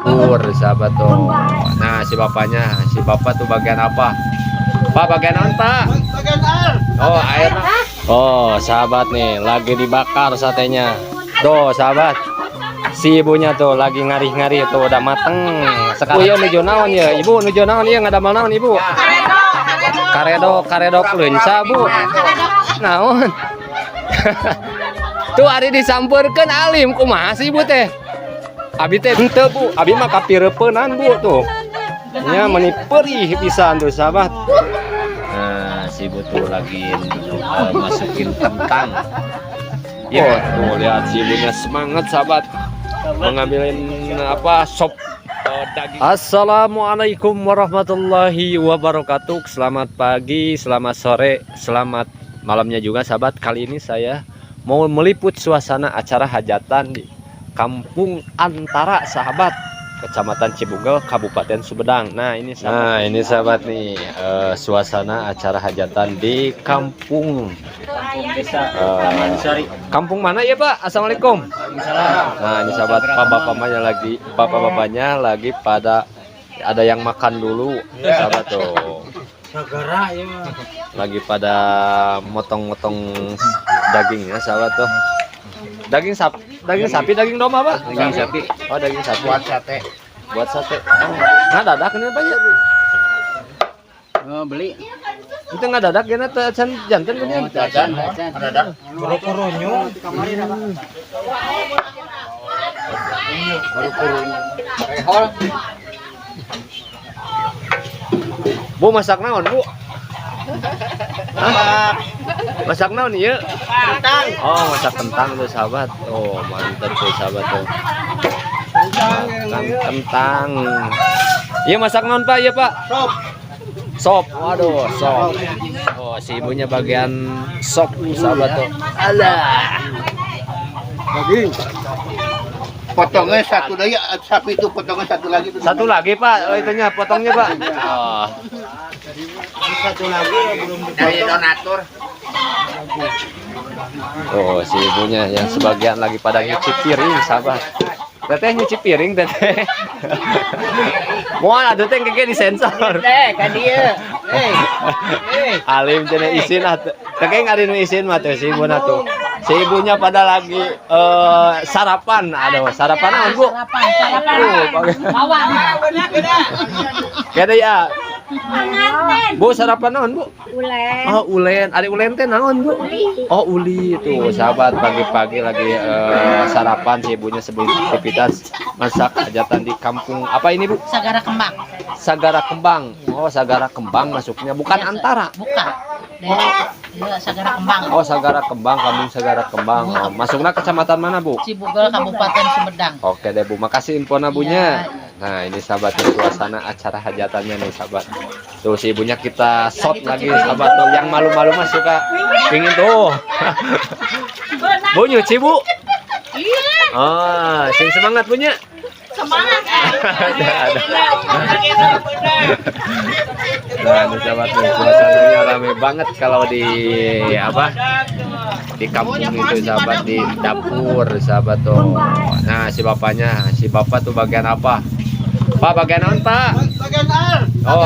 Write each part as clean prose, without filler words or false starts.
dapur sahabat tuh. Nah si bapak tuh bagian apa? Pak bagian apa Pak? Bagian air. Oh air. Oh sahabat nih lagi dibakar satenya. Tuh sahabat. Si ibunya tuh lagi ngarih-ngarih tuh udah mateng. Sekarang ya nuju naon ya ibu, nuju naon ya nggak ada mal naon ibu. Karedok leunca bu. Naon? Tuh ari disampeurkeun alim kumaha sih ibu teh? Abi teh henteu bu, abi mah kapireupeunnan bu tuh. Nya meuni perih pisan tuh sahabat. Nah, si ibu tuh lagi masukin kentang. Ya, tuh lihat si ibunya semangat sahabat. Mengambilin apa sop daging. Assalamualaikum warahmatullahi wabarakatuh. Selamat pagi, selamat sore, selamat malamnya juga sahabat. Kali ini saya mau meliput suasana acara hajatan di Kampung Antara sahabat, Kecamatan Cibugel, Kabupaten Sumedang. Nah ini sahabat nih suasana acara hajatan di kampung kampung mana ya Pak? Assalamualaikum. Nah ini sahabat bapak-bapaknya lagi pada ada yang makan dulu sahabat tuh. Lagi pada motong-motong dagingnya sahabat tuh. Daging sapi, daging domba Pak? Daging sapi. Oh daging sapi. Buat sate. Oh, nggak dadak ini apa ya? Oh, beli. Itu nggak dadak ya nanti jantan kan ya? Dadak. Kuru-kurunyu. Baru Bu masak naon bu? Hah? Masak naon ya? Kentang. Oh masak kentang tuh sahabat. Oh mantap tuh sahabat tuh. Kentang. Iya masak naon Pak? Iya Pak. Sop. Waduh sop. Oh si ibunya bagian sop sahabat tuh. Alah. Daging. Potongnya satu lagi, sapi itu potongnya satu lagi. Satu lagi Pak, oh, itunya potongnya Pak. Oh. Satu lagi belum dari donatur. Oh si ibunya yang sebagian lagi pada nyuci piring sahabat. Teteh nyuci piring teteh. Mau ada teh kayak disensor. Kan dia. Alim cenah isin atuh. Teh ngari nu isin mah teh si ibuna tuh. Si ibunya pada lagi sarapan. Aduh, sarapan naon, Bu? Sarapan. Bawang. Kede ya. Bu sarapan naon, Bu? Ulen. Oh, ulen. Ari ulen teh naon, Bu? Oh, uli tuh. Sahabat pagi-pagi lagi sarapan si ibunya sebelum aktivitas masak hajatan di kampung. Apa ini, Bu? Sagara Kembang. Sagara Kembang. Oh, Sagara Kembang masuknya bukan Antara. Bukan. Iya, Sagara Kembang. Oh, Sagara Kembang, kampung Sagara Kembang. Oh, masuknya kecamatan mana, Bu? Cibugel, Kabupaten Sumedang. Oke deh, Bu. Makasih info nabunya. Nah, ini sahabat suasana acara hajatannya nih, sahabat. Tuh si ibunya kita shot lagi, sahabat tuh. Yang malu-malu mah suka pingin tuh. Bu nyuci, Bu. Iya. Oh, sing semangat punya. Semangat. Nah, ini sahabat tuh suasananya rame banget kalau di apa? Di kampung itu sahabat, di dapur sahabat tuh. Nah, si bapak tuh bagian apa? Pak bagian naon Pak? Bagian air. Oh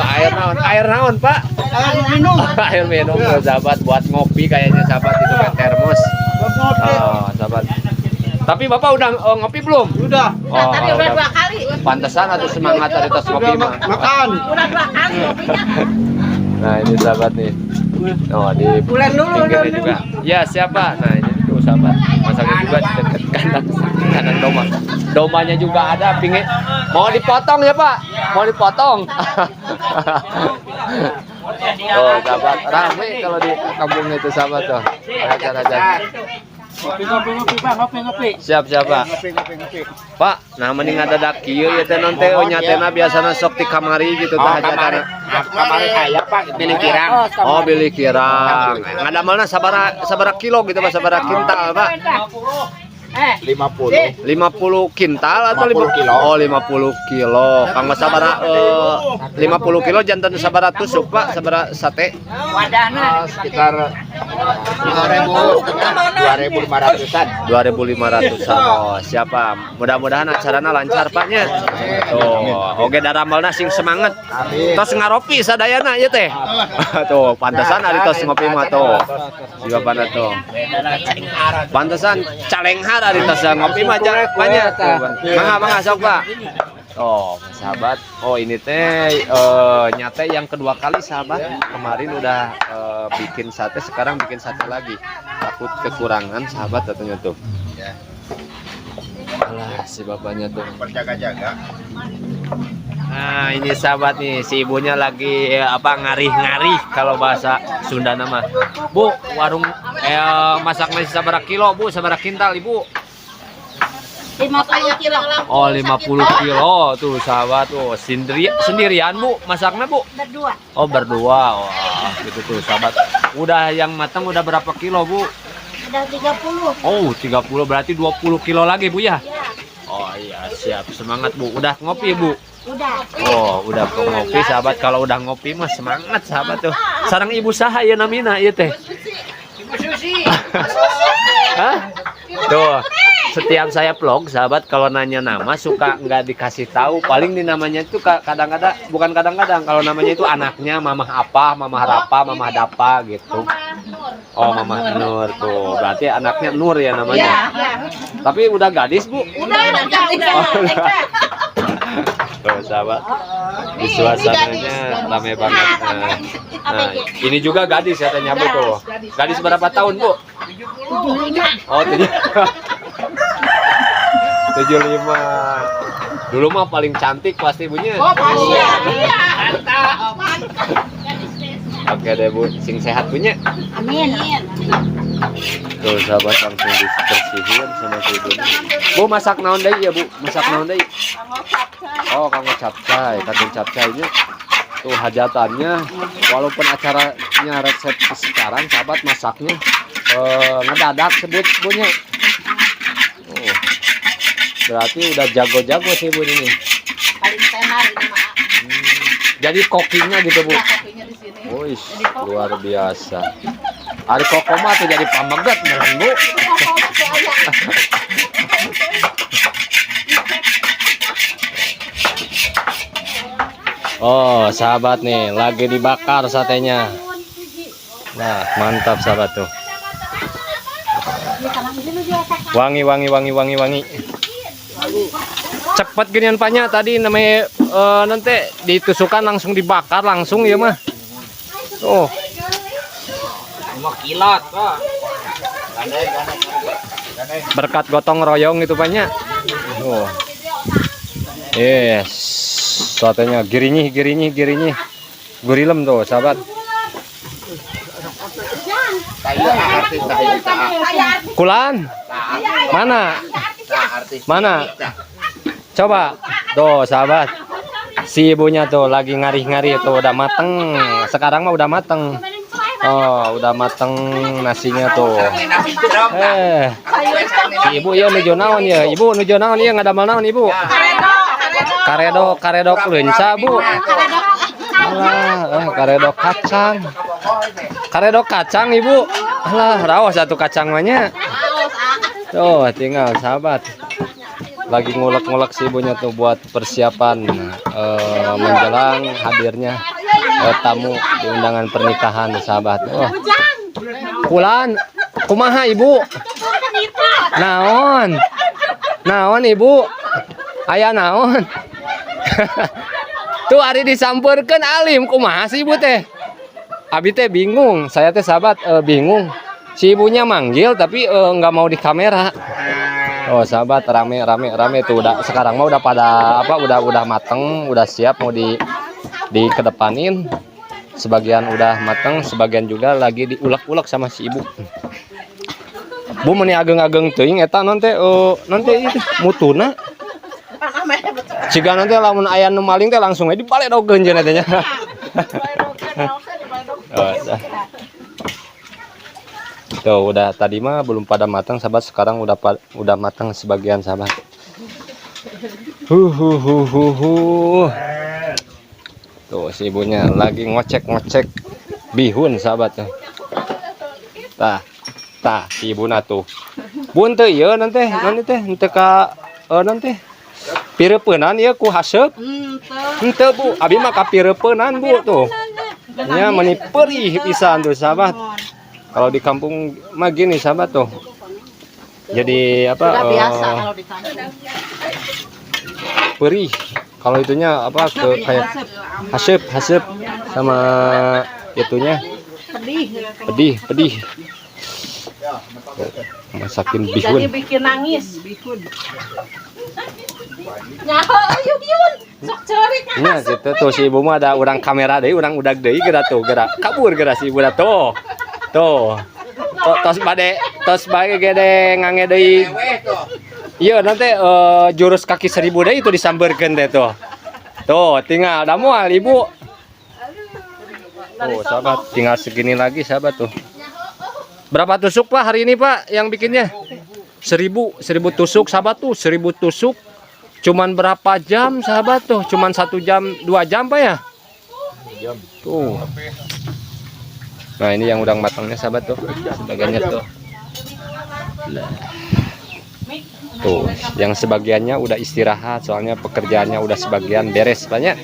air naon Pak? Air minum. Air minum tuh sahabat buat ngopi kayaknya sahabat itu kan termos. Oh sahabat. Tapi bapak udah ngopi belum? Udah. Oh, Tadi udah 2 kali. Pantesan atau semangat tadi tas ngopi mah. Makan. Udah 2 kali kopinya. Nah ini sahabat nih. Oh di Pulang dulu, pinggirnya juga. Ya siapa? Nah ini tuh sahabat. Masaknya juga di dekat kanan domba. Dombanya juga ada pinggir. Mau dipotong ya Pak? Mau dipotong. Oh sahabat rame kalau di kampung itu sahabat tuh. Acara-acara. Ngopi. Siap Pak. Ngopi. Pak, nah mending ada kieu ya teh non teh nyatena biasana sok di kamari gitu tah hajatan. Kamari saya Pak, pilih kirang. Oh, pilih kirang. Ngadamelna sabaraha kilo gitu Pak, sabaraha kintal Pak. 50. 50 kintal atau 50 kilo. Oh, 50 kilo. Kanggo sabara 50 kilo jantan sabara tusuk, Pak, sabara sate. Sekitar 2.500-an. 2.500-an. Oh, siapa? Mudah-mudahan acarana lancar, Paknya. Tuh, oge daramelna sing semangat. Tos ngaropi sadayana ieu teh. Tuh, pantesan ari tos ngopi mah tuh. Juga pada tuh. Pantesan calenghar ari tos ngopi mah banyak. Mangga sok, Pak. Oh, sahabat. Oh, ini teh nyate yang kedua kali, sahabat. Kemarin udah bikin sate, sekarang bikin sate lagi. Takut kekurangan, sahabat, katanya tuh. Alah, si bapaknya tuh. Berjaga-jaga. Nah, ini sahabat nih, si ibunya lagi ngarih-ngarih kalau bahasa Sunda nama. Bu, warung masak nasi sabaraha kilo, Bu? Sabaraha kintal, Ibu? 50 kilo. Oh, 50 kilo tuh sahabat tuh. Sendirian, Bu, masaknya, Bu? Berdua. Oh, berdua. Wah, gitu tuh sahabat. Udah yang matang udah berapa kilo, Bu? Udah 30. Oh, 30 berarti 20 kilo lagi, Bu ya? Ya, Oh iya, siap. Semangat, Bu. Udah ngopi, Bu? udah. Oh, udah ngopi, sahabat. Kalau udah ngopi mah semangat, sahabat tuh. Sarang ibu saha ya namina ieu teh? Hah? Tuh, setiap saya vlog, sahabat, kalau nanya nama suka nggak dikasih tahu. Paling di namanya itu kadang-kadang, bukan kadang-kadang, kalau namanya itu anaknya mamah apa, mamah rapa, mamah dapa gitu. Oh, mamah Nur tuh. Berarti anaknya Nur ya namanya. Tapi udah gadis, Bu? Udah. Tuh, sahabat. Di suasananya ramai banget. Nah, ini juga gadis katanya, Bu tuh. Gadis berapa tahun, Bu? 75. Oh, 75. Dulu mah paling cantik pasti ibunya. Oh, pasti. Iya. Oke deh, Bu. Sing sehat punya. Amin. Tuh, sahabat, langsung dibersihin sama si ibunya. Bu, masak naon deui ya, Bu? Masak naon deui? Oh, kanggo capcay, kanggo capcaynya. Tuh hajatannya, walaupun acaranya resep sekarang, sahabat, masaknya ngedadak sebut punya. Oh, berarti udah jago-jago sih Bu ini. Paling tenar ini mah. Jadi kokinya gitu, Bu. Kopinya di sini. Wih, luar biasa. Ari kokoma tuh jadi pamegat beneran, Bu. Oh, sahabat nih, lagi dibakar satenya. Nah, mantap sahabat tuh. Wangi. Cepet ginian Paknya tadi namanya nanti ditusukkan langsung dibakar langsung ya mah. Oh. 5 kilot, Pak. Berkat gotong royong itu Paknya. Oh. Yes. Satenya girinyih. Gurilem tuh, sahabat. Kulan. Mana? Coba. Tuh, sahabat. Si ibunya tuh lagi ngarih-ngarih tuh udah mateng. Sekarang mah udah mateng. Oh, udah mateng nasinya tuh. Si ibu ya nuju naon ya? Ibu nuju naon ya ngadamel naon, Ibu? Karedok leunca, Bu. Alah, karedok kacang. Karedok kacang, Ibu. Alah, raos satu kacang mah nya. Tuh, tinggal sahabat. Lagi ngulek-ngulek si ibunya tuh buat persiapan menjelang hadirnya tamu di undangan pernikahan, sahabat. Oh. Kulan, kumaha Ibu? Naon Ibu? Aya naon? Tuh ari disampeurkeun alim kumaha sih Ibu teh? Abi teh bingung, saya teh sahabat bingung. Si ibunya manggil tapi nggak mau di kamera. Oh, sahabat, rame tuh udah sekarang mah udah pada udah mateng, udah siap mau dikedepanin. Sebagian udah mateng, sebagian juga lagi diulek-ulek sama si ibu. Bu meuni ageng-ageng teuing eta non teh itu mutuna. Jika nanti lamun aya nu maling teh langsung aja dibaledogeun cenah teh nya. Tuh udah tadi mah belum pada matang sahabat, sekarang udah matang sebagian sahabat. Tuh si ibunya lagi ngocek bihun sahabat tuh. Tah si ibuna tuh. Bun teh ieu nanti teh ka nanti pireupeunan ieu ku haseup. Henteu Bu, abi mah kapireupeunan Bu tuh. Nya meni perih pisan tuh sahabat. Kalau di kampung mah gini sahabat tuh. Jadi apa? Udah biasa kalau di kampung. Perih. Kalau itunya apa ke kayak haseup sama itunya pedih. Masakin bihun. Jadi bikin nangis bihun. Nyaho yun. Sok cerik. Nya gitu tuh si ibu mah ada urang kamera deui, urang udag deui geura tuh, geura kabur geura si ibu da tuh. Tuh. Tos bade gede ngange deui. Iya nanti jurus kaki 1000 deui itu disambeurkeun teh tuh. Tuh, tinggal da moal ibu. Oh, sahabat, tinggal segini lagi sahabat tuh. Berapa tusuk Pak hari ini Pak yang bikinnya? 1000 tusuk sahabat tuh, 1000 tusuk. Cuman berapa jam sahabat tuh? Cuman 1 jam 2 jam Pak ya? Tuh. Nah ini yang udang matangnya sahabat tuh, sebagiannya tuh. Tuh, yang sebagiannya udah istirahat soalnya pekerjaannya udah sebagian beres banyak.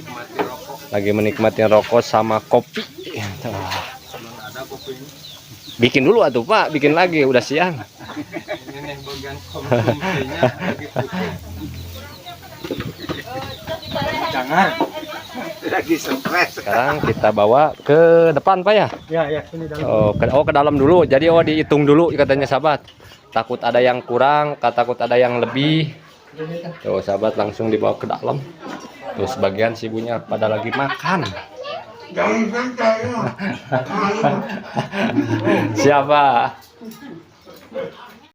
Lagi menikmati rokok sama kopi. Tuh. Bikin dulu atuh Pak, bikin lagi udah siang. Jangan. Lagi stres. Sekarang kita bawa ke depan Pak ya? Ya, sini dalam. Ke dalam dulu. Jadi dihitung dulu katanya sahabat. Takut ada yang kurang, takut ada yang lebih. Tuh sahabat langsung dibawa ke dalam. Tuh sebagian si ibunya pada lagi makan. Siapa?